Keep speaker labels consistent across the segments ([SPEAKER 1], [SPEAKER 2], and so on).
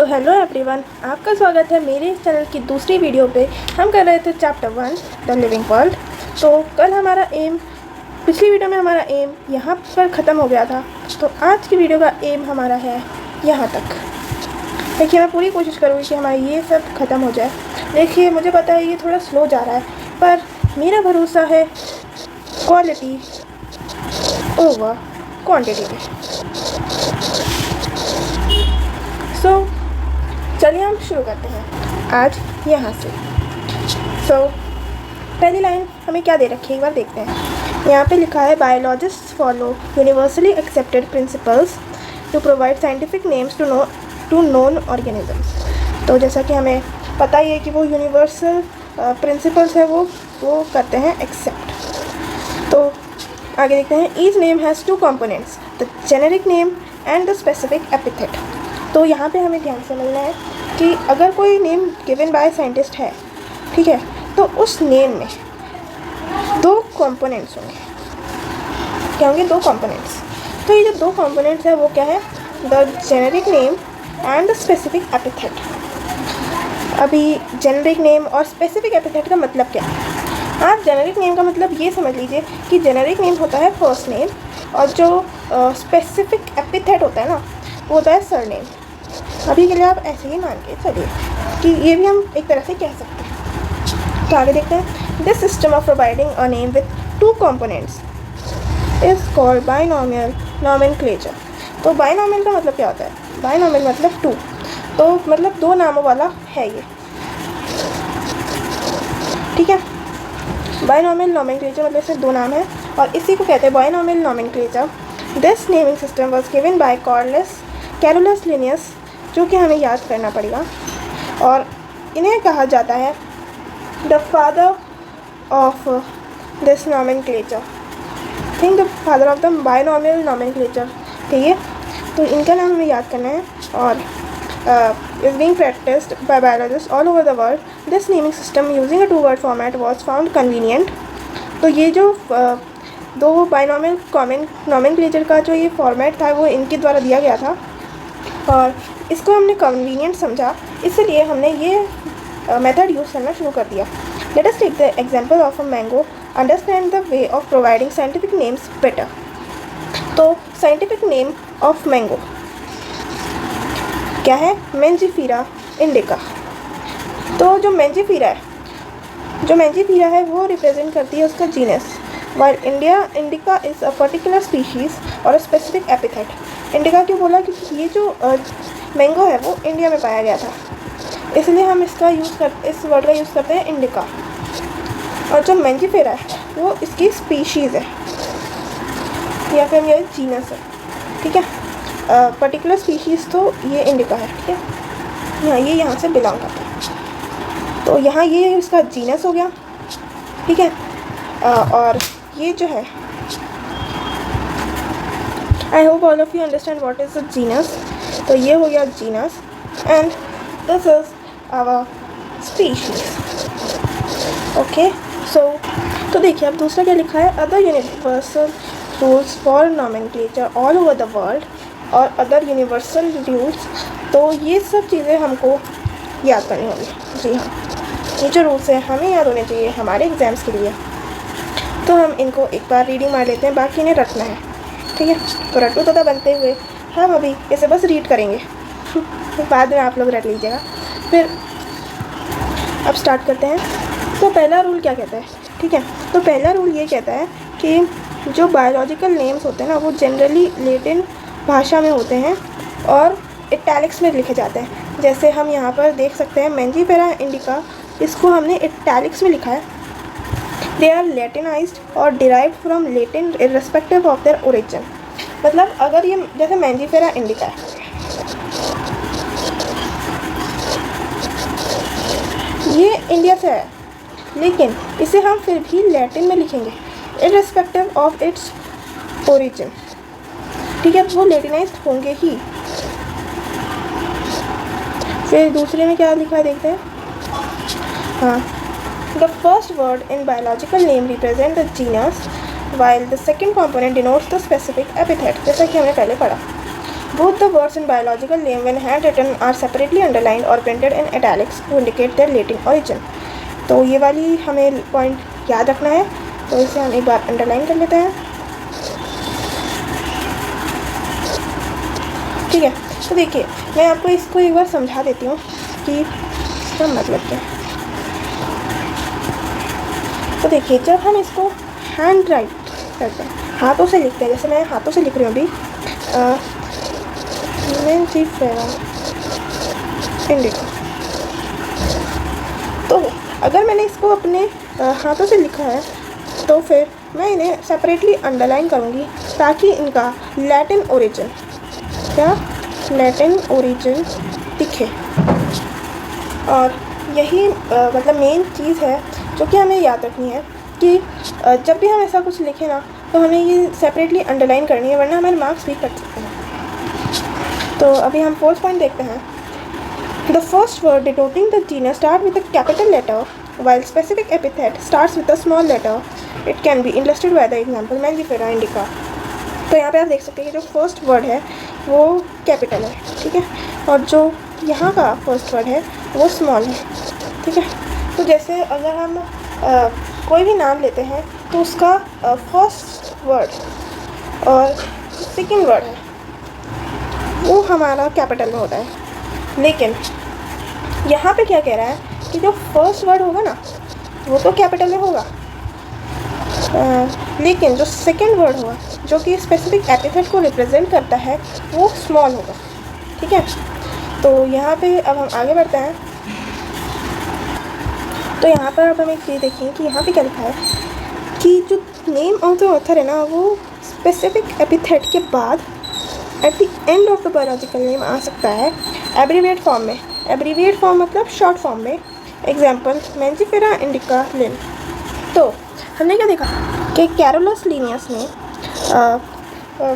[SPEAKER 1] तो hello everyone, आपका स्वागत है मेरे चैनल की दूसरी वीडियो पे। हम कर रहे थे चैप्टर 1 द लिविंग वर्ल्ड। तो कल हमारा एम, पिछली वीडियो में हमारा एम यहाँ पर ख़त्म हो गया था। तो आज की वीडियो का एम हमारा है यहाँ तक। देखिए, मैं पूरी कोशिश करूँगी कि हमारा ये सब ख़त्म हो जाए। देखिए, मुझे पता है ये थोड़ा स्लो जा रहा है, पर मेरा भरोसा है क्वालिटी ओवर क्वान्टिटी पे। चलिए हम शुरू करते हैं आज यहाँ से। पहली लाइन हमें क्या दे रखी है, एक बार देखते हैं। यहाँ पे लिखा है biologists follow universally accepted principles to provide scientific names to known organisms. तो जैसा कि हमें पता ही है कि वो यूनिवर्सल प्रिंसिपल्स है, वो करते हैं एक्सेप्ट। तो आगे देखते हैं। Each name has two components, the generic name and the specific epithet. तो यहाँ पे हमें ध्यान से समझना है कि अगर कोई नेम गिवन बाय साइंटिस्ट है, ठीक है, तो उस नेम में दो कंपोनेंट्स होंगे। क्या होंगे? दो कंपोनेंट्स। तो ये जो दो कंपोनेंट्स है वो क्या है? The generic name and the specific epithet. अभी जेनेरिक नेम और स्पेसिफिक एपिथेट का मतलब क्या है? आप जेनेरिक नेम का मतलब ये समझ लीजिए कि जेनेरिक नेम होता है फर्स्ट नेम, और जो स्पेसिफिक एपिथेट होता है ना, वो होता है सरनेम। अभी के लिए आप ऐसे ही मान के चलिए कि ये भी हम एक तरह से कह सकते हैं। तो आगे देखते हैं। This system of providing a name with two components is called binomial nomenclature. तो बाइनोमियल का मतलब क्या होता है? बाइनोमियल मतलब टू, तो मतलब दो नामों वाला है ये, ठीक है। बाइनोमियल नोमेनक्लेचर मतलब सिर्फ दो नाम है, और इसी को कहते हैं binomial nomenclature. This naming system was given by Carolus Linnaeus, जो कि हमें याद करना पड़ेगा, और इन्हें कहा जाता है the father of this nomenclature. Think the father of the binomial nomenclature, ठीक है। तो इनका नाम हमें याद करना है, और is being practiced by biologists all over the world. This naming system using a two-word format was found convenient. तो ये जो दो बाइनोमियल नोमेनक्लेचर का जो ये फॉर्मेट था, वो इनके द्वारा दिया गया था, और इसको हमने कन्वीनियंट समझा, इसलिए हमने ये मेथड यूज़ करना शुरू कर दिया। Let us take the example of a mango, understand the way of providing scientific names better. तो साइंटिफिक नेम ऑफ मैंगो क्या है? Mangifera indica. तो जो मैंजीफेरा है वो रिप्रेजेंट करती है उसका genus, while indica is a particular species और स्पेसिफिक एपिथेट। इंडिका क्यों बोला? क्योंकि ये जो मैंगो है वो इंडिया में पाया गया था, इसलिए हम इस वर्ड का यूज़ करते हैं इंडिका। और जो मैंजीफेरा है वो इसकी स्पीशीज़ है, या फिर ये जीनस है, ठीक है। पर्टिकुलर स्पीशीज़ तो ये इंडिका है, ठीक है। ये यहाँ से बिलोंग करता है, तो यहाँ ये इसका जीनस हो गया, ठीक है। और ये जो है, I hope all of you understand what is the genus. तो ये हो गया genus, and this is our species. Okay, तो देखिए अब दूसरा क्या लिखा है? Other universal rules for nomenclature all over the world और अदर यूनिवर्सल रूल्स। तो ये सब चीज़ें हमको याद करनी होगी। जी हाँ, ये जो रूल्स हैं हमें याद होने चाहिए हमारे एग्ज़ाम्स के लिए। तो हम इनको एक बार रीडिंग मार लेते हैं, बाकी इन्हें रटना है, ठीक है। तो रटू तो बनते हुए हम अभी इसे बस रीड करेंगे, बाद में आप लोग रट लीजिएगा। फिर अब स्टार्ट करते हैं। तो पहला रूल क्या कहता है? ठीक है, तो पहला रूल ये कहता है कि जो बायोलॉजिकल नेम्स होते हैं ना, वो जनरली लैटिन भाषा में होते हैं और इटैलिक्स में लिखे जाते हैं। जैसे हम यहाँ पर देख सकते हैं मैंजीफेरा इंडिका, इसको हमने इटैलिक्स में लिखा है। दे आर लैटिनाइज्ड और derived from Latin irrespective of their origin. मतलब अगर ये जैसे मैंजीफेरा इंडिका है, ये इंडिया से है, लेकिन इसे हम फिर भी लैटिन में लिखेंगे इर्रेस्पेक्टिव ऑफ इट्स ओरिजिन, ठीक है। वो लैटिनाइज्ड होंगे ही। फिर दूसरे में क्या लिखा है देखते हैं। हाँ, the first word in biological name represent the genus while the second component denotes the specific epithet, जैसा कि हमने पहले पढ़ा। Both the words in biological name when handwritten are separately underlined or printed in italics to indicate their Latin origin. तो ये वाली हमें point याद रखना है, तो इसे हम एक बार अंडरलाइन कर लेते हैं। ठीक है, तो देखिए मैं आपको इसको एक बार समझा देती हूँ कि इसका मतलब क्या है। तो देखिए जब हम इसको हैंड राइट करते हैं, हाथों से लिखते हैं, जैसे मैं हाथों से लिख रही हूँ अभी मेंजिफेरा इंडिका, तो अगर मैंने इसको अपने हाथों से लिखा है तो फिर मैं इन्हें सेपरेटली अंडरलाइन करूँगी ताकि इनका लैटिन ओरिजिन, क्या लैटिन ओरिजिन दिखे। और यही मतलब मेन चीज़ है जो कि हमें याद रखनी है कि जब भी हम ऐसा कुछ लिखें ना तो हमें ये सेपरेटली अंडरलाइन करनी है, वरना हमारे मार्क्स भी कट सकते हैं। तो अभी हम फोर्थ पॉइंट देखते हैं। The first word denoting the genus start with a capital letter while specific epithet starts with a small letter. It can be illustrated by the example Mangifera indica. तो यहाँ पे आप देख सकते हैं कि जो फर्स्ट वर्ड है वो कैपिटल है, ठीक है, और जो यहाँ का फर्स्ट वर्ड है वो स्मॉल है, ठीक है। तो जैसे अगर हम कोई भी नाम लेते हैं तो उसका फर्स्ट वर्ड और सेकंड वर्ड है वो हमारा कैपिटल में होता है, लेकिन यहाँ पे क्या कह रहा है कि जो फर्स्ट वर्ड होगा ना वो तो कैपिटल में होगा, लेकिन जो सेकंड वर्ड होगा जो कि स्पेसिफिक एपिथेट को रिप्रेजेंट करता है वो स्मॉल होगा, ठीक है। तो यहाँ पे अब हम आगे बढ़ते हैं। तो यहाँ पर अब हम एक चीज़ देखें कि यहाँ पे क्या लिखा है कि जो नेम ऑफ द ऑथर है ना वो स्पेसिफिक एपिथेट के बाद at the end of the biological name आ सकता है एब्रीविएट फॉर्म में। एब्रीविएट फॉर्म मतलब शॉर्ट फॉर्म में। Example Mangifera indica Linn. तो हमने क्या देखा कि कैरोलस लिनियस ने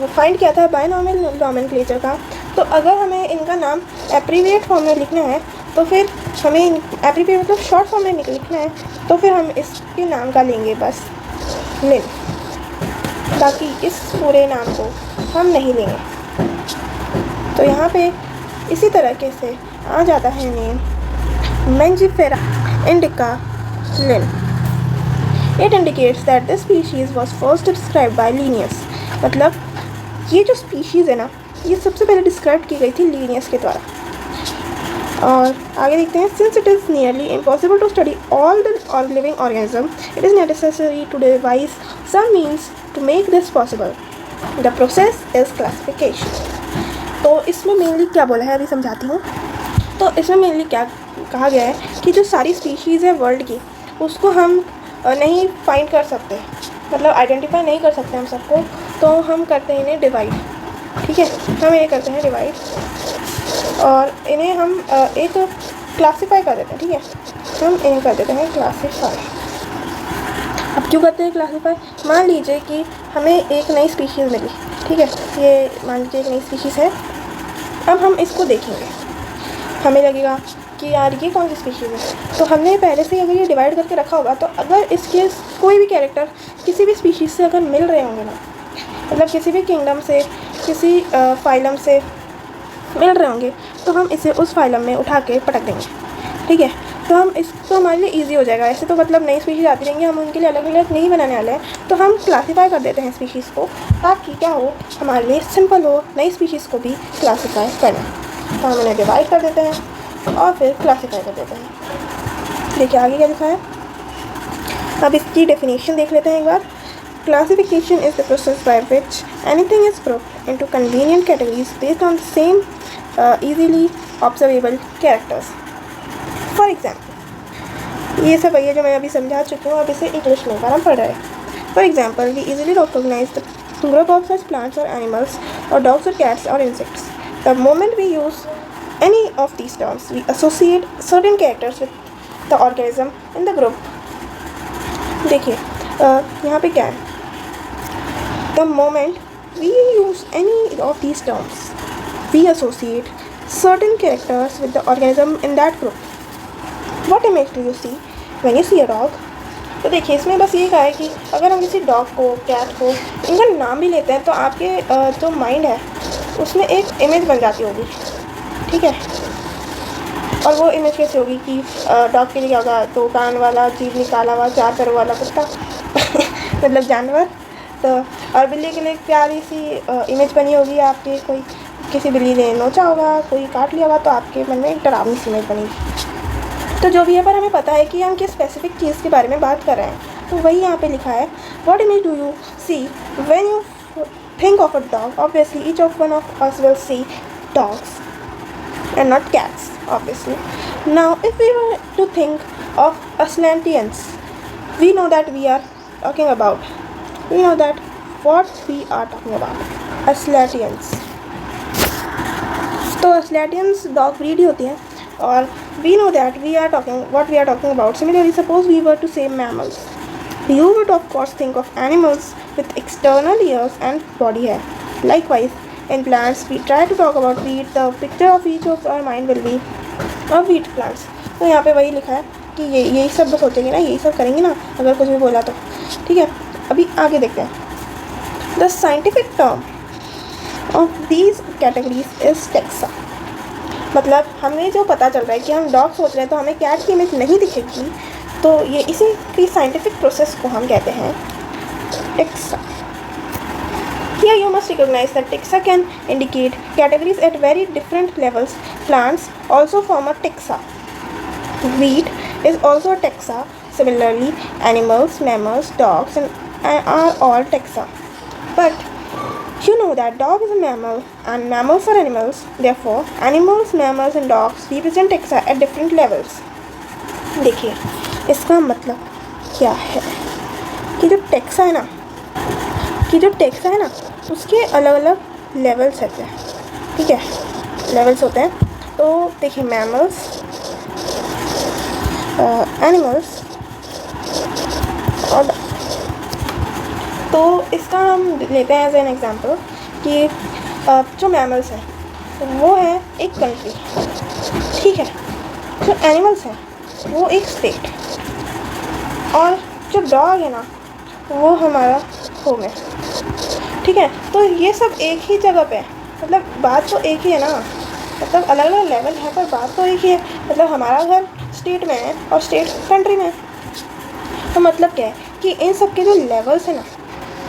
[SPEAKER 1] फाइंड किया था बायनॉमियल नॉमेनक्लेचर का। तो अगर हमें इनका नाम एब्रीविएट फॉर्म में लिखना है तो फिर हमें एब्रीविएट मतलब शॉर्ट फॉर्म में लिखना है, तो फिर हम इसके नाम का लेंगे बस लिन, बाकी इस पूरे नाम को हम नहीं लेंगे। तो यहाँ पे इसी तरीके से आ जाता है name Mangifera indica Linn. It indicates that this species was first described by Linnaeus. मतलब ये जो स्पीशीज़ है ना ये सबसे पहले डिस्क्राइब की गई थी लीनियस के द्वारा। और आगे देखते हैं। Since it is nearly impossible to study all the living organism, it is necessary to devise some means to make this possible. The process is classification. तो इसमें मेनली क्या बोला है अभी समझाती हूँ। तो इसमें मेनली क्या कहा गया है कि जो सारी स्पीशीज़ है वर्ल्ड की उसको हम नहीं फाइंड कर सकते, मतलब आइडेंटिफाई नहीं कर सकते हम सबको, तो हम करते हैं इन्हें डिवाइड, ठीक है। हम इन्हें करते हैं डिवाइड और इन्हें हम एक क्लासीफाई कर देते हैं, ठीक है। हम इन्हें कर देते हैं क्लासीफाई। अब क्यों करते हैं क्लासीफाई? मान लीजिए कि हमें एक नई स्पीशीज़ मिली, ठीक है, ये मान लीजिए एक नई स्पीशीज़ है। अब हम इसको देखेंगे, हमें लगेगा कि यार ये कौन सी स्पीशीज़ है। तो हमने पहले से अगर ये डिवाइड करके रखा होगा तो अगर इसके कोई भी कैरेक्टर किसी भी स्पीशीज़ से अगर मिल रहे होंगे ना, मतलब किसी भी किंगडम से किसी फाइलम से मिल रहे होंगे, तो हम इसे उस फाइलम में उठा के पटक देंगे, ठीक है। तो हम इसको हमारे लिए ईजी हो जाएगा। ऐसे तो मतलब नई स्पीशीज़ आती रहेंगी, हम उनके लिए अलग अलग नहीं बनाने वाले हैं, तो हम क्लासीफाई कर देते हैं स्पीशीज़ को, ताकि क्या हो हमारे लिए सिंपल हो नई स्पीशीज़ को भी क्लासीफाई करना। तो हम उन्हें डिवाइड कर देते हैं और फिर क्लासीफाई कर देते हैं। देखिए आगे क्या लिखा है। अब इसकी डेफिनेशन देख लेते हैं एक बार। Classification is the process by which anything is grouped into convenient categories based on the same easily observable characters. For example, ये सब है जो मैं अभी समझा चुकी हूँ, अब इसे इंग्लिश में एक बार हम पढ़ रहे हैं। For example, we easily recognise the group of such plants और एनिमल्स और डॉग्स और कैट्स और insects. The moment we use any of these terms, we associate certain characters with the organism in the group. देखिए यहाँ पे क्या है। The moment we use any of these terms, we associate certain characters with the organism in that group. What image do you see when you see a dog? तो देखिए इसमें बस ये कहा है कि अगर हम किसी डॉग को, कैट को, इनका नाम भी लेते हैं तो आपके जो माइंड है उसमें एक इमेज बन जाती होगी, ठीक है। और वो इमेज कैसे होगी कि डॉग के लिए क्या होगा, 2 कान वाला, जीभ निकाला हुआ, 4 पैरों वाला कुत्ता मतलब जानवर। तो और बिल्ली के लिए एक प्यारी सी इमेज बनी होगी आपके, कोई किसी बिल्ली ने नोचा होगा, कोई काट लिया होगा, तो आपके मन में एक डरावनी सी इमेज बनेगी। तो जो भी है, पर हमें पता है कि हम किस स्पेसिफिक चीज़ के बारे में बात कर रहे हैं, तो वही यहाँ पे लिखा है। What image do you see when you think of a dog? Obviously each of one of us will see dogs and not cats, obviously. Now if we were to think of Atlanteans, we know that we are talking about what we are talking about, Atlanteans. तो Atlanteans dog breed ही होती है, और we know that we are talking about. Similarly, suppose we were to say mammals. You would of course think of animals with external ears and body hair. Likewise, in plants, we try to talk about wheat. The picture of each of our mind will be of wheat plants. तो यहाँ पे वही लिखा है कि यही सब सोचेंगे ना, यही सब करेंगे ना अगर कुछ भी बोला तो, ठीक है। अभी आगे देखते हैं। The scientific term of these categories is taxa. मतलब हमें जो पता चल रहा है कि हम डॉग सोच रहे हैं तो हमें कैट की इमेज नहीं दिखेगी, तो ये इसी की साइंटिफिक प्रोसेस को हम कहते हैं taxa. Here you must recognize that taxa can indicate categories at very different levels. Plants also form a taxa. Wheat is also a taxa. Similarly, animals, mammals, dogs are all taxa. But you know that dog is a mammal and mammals are animals. Therefore, animals, mammals and dogs represent taxa at different levels. देखिए इसका मतलब क्या है कि जो taxa है ना उसके अलग अलग लेवल्स होते हैं, ठीक है, लेवल्स होते हैं। तो देखिए मैमल्स, एनिमल्स और तो इसका हम लेते हैं एज एन एग्जांपल कि जो मैमल्स हैं वो है एक कंट्री, ठीक है। जो एनिमल्स हैं वो एक स्टेट, और जो डॉग है ना वो हमारा होम है, ठीक है। तो ये सब एक ही जगह पे है, मतलब बात तो एक ही है ना, मतलब अलग अलग लेवल है पर बात तो एक ही है। मतलब हमारा घर स्टेट में है और स्टेट कंट्री में है, तो मतलब क्या है कि इन सब के जो लेवल्स हैं ना,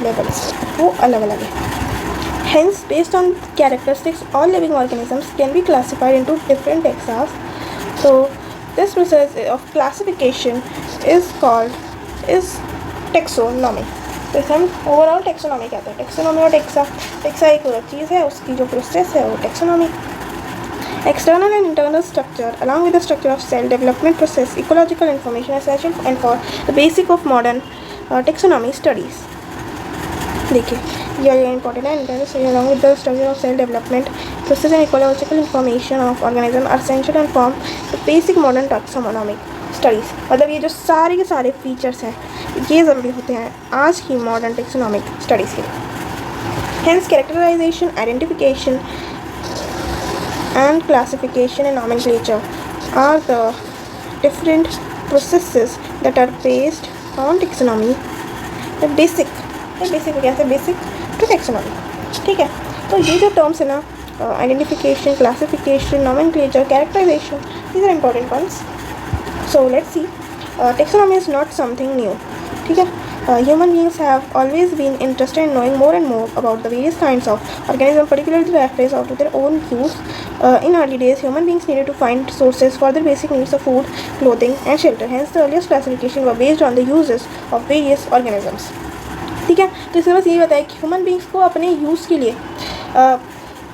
[SPEAKER 1] लेवल्स वो अलग अलग है। Hence, based on characteristics, all living organisms can be classified into different taxas. So this process of classification is taxonomy. तो इसे हम ओवरऑल टेक्सोनॉमी कहते हैं। टेक्सोनॉमी और टेक्सा एक अलग चीज़ है, उसकी जो प्रोसेस है वो taxonomy. External and internal structure, along with the structure of cell development process, ecological information essential and for the basic of modern taxonomy studies. देखिए ये इंपॉर्टेंट है। Internal structure along with the structure of cell development process and ecological information of organism are essential and form the basic modern taxonomic studies. मतलब ये जो सारे के सारे features हैं ये ज़रूरी होते हैं आज की मॉडर्न टेक्सोनॉमिक स्टडीज़ के लिए। Hence characterization, identification and classification and nomenclature are the different processes that are based on taxonomy. The basic कैसे बेसिक टू टेक्सोनॉमी, ठीक है। तो ये जो टर्म्स है ना, identification, classification, nomenclature, characterisation, these are important ones. So let's see. Taxonomy is not something new, ठीक है। Human beings have always been interested in knowing more and more about the various kinds of organisms, particularly the reference out to their own use. In early days, human beings needed to find sources for their basic needs of food, clothing, and shelter. Hence, the earliest classification were based on the uses of various organisms. ठीक है। तो इसमें बस यही बताया कि human beings को अपने यूज़ के लिए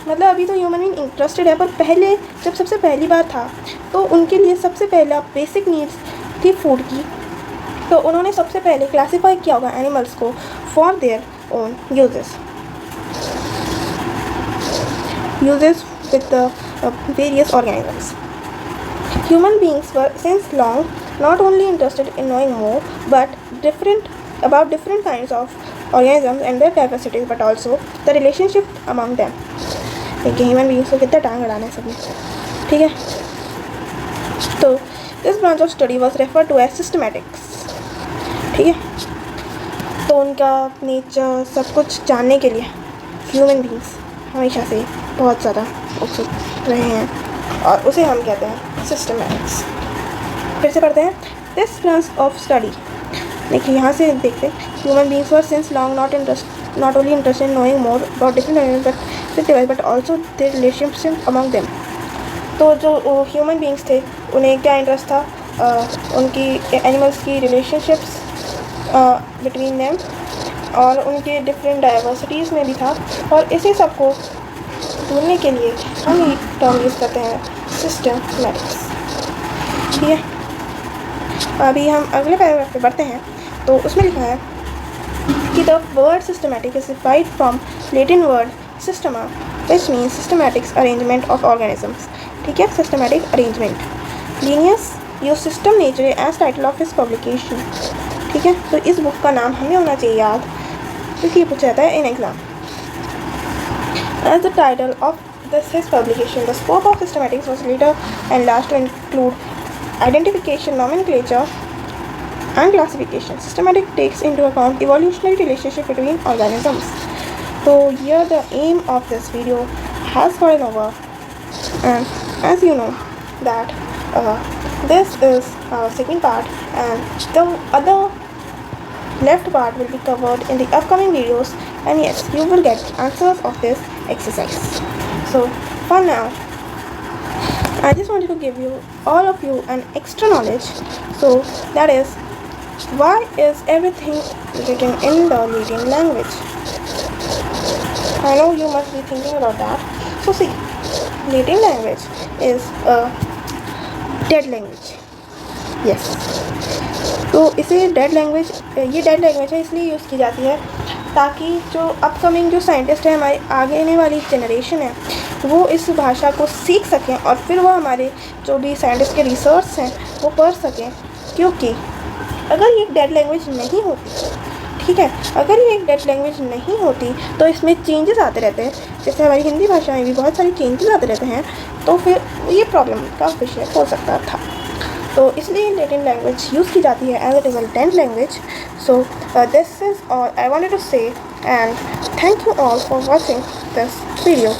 [SPEAKER 1] मतलब अभी तो ह्यूमन बींग इंटरेस्टेड है, पर पहले जब सबसे पहली बार था तो उनके लिए सबसे पहला बेसिक नीड्स थी फूड की। तो उन्होंने सबसे पहले क्लासीफाई किया होगा एनिमल्स को for their own uses with the various organisms. Human beings were since long not only interested in knowing more about different kinds of organisms and their diversities, but also the relationship among them. देखिए human beings को कितना टांग अड़ाना है सबने, ठीक है। तो this branch of study was refer to as systematics, ठीक है। तो उनका नेचर सब कुछ जानने के लिए ह्यूमन बींग्स हमेशा से बहुत ज़्यादा उत्सुक रहे हैं और उसे हम कहते हैं सिस्टमैटिक्स। फिर से पढ़ते हैं। दिस ब्रांच ऑफ स्टडी, देखिए यहाँ से देखते हैं, human beings were since long not only interested in knowing more about different but also their relationship among them. तो जो ह्यूमन बींग्स थे उन्हें क्या इंटरेस्ट था, उनकी एनिमल्स की रिलेशनशिप्स बिटवीन देम और उनके डिफरेंट डाइवर्सिटीज़ में भी था। और इसी सब को ढूंढने के लिए हम एक टर्म यूज़ करते हैं सिस्टमैटिक्स। ठीक है, अभी हम अगले पैराग्राफ पे बढ़ते हैं। तो उसमें लिखा है कि the word systematic is derived from Latin word systema which means systematics arrangement of organisms. ठीक है, systematic arrangement. Linnaeus use system nature as title of his publication. ठीक है, तो इस बुक का नाम हमें होना चाहिए याद, क्योंकि ये पूछा जाता है in exam. As the title of this his publication, the scope of systematics was later and last to include identification, nomenclature and classification. Systematic takes into account evolutionary relationship between organisms. So here the aim of this video has gotten over, and as you know that this is our second part and the other left part will be covered in the upcoming videos, and yes, you will get answers of this exercise. So for now I just wanted to give you all of you an extra knowledge. So that is, why is everything written in the Latin language? I know you must be thinking about that. So see, Latin language is a dead language. Yes. तो इसे dead language, ये dead language है इसलिए use की जाती है ताकि जो अपकमिंग जो साइंटिस्ट है, हमारी आगे आने वाली जनरेशन है, वो इस भाषा को सीख सकें और फिर वो हमारे जो भी साइंटिस्ट के रिसर्च हैं वो पढ़ सकें। क्योंकि अगर ये डेड लैंग्वेज नहीं होती, ठीक है, अगर ये एक डेड लैंग्वेज नहीं होती तो इसमें चेंजेस आते रहते हैं, जैसे हमारी हिंदी भाषा में भी बहुत सारे चेंजेस आते रहते हैं, तो फिर ये प्रॉब्लम का विषय हो सकता था। तो इसलिए लैटिन लैंग्वेज यूज़ की जाती है as it is a dead language. So this is all I wanted to say, and thank you all for watching this video.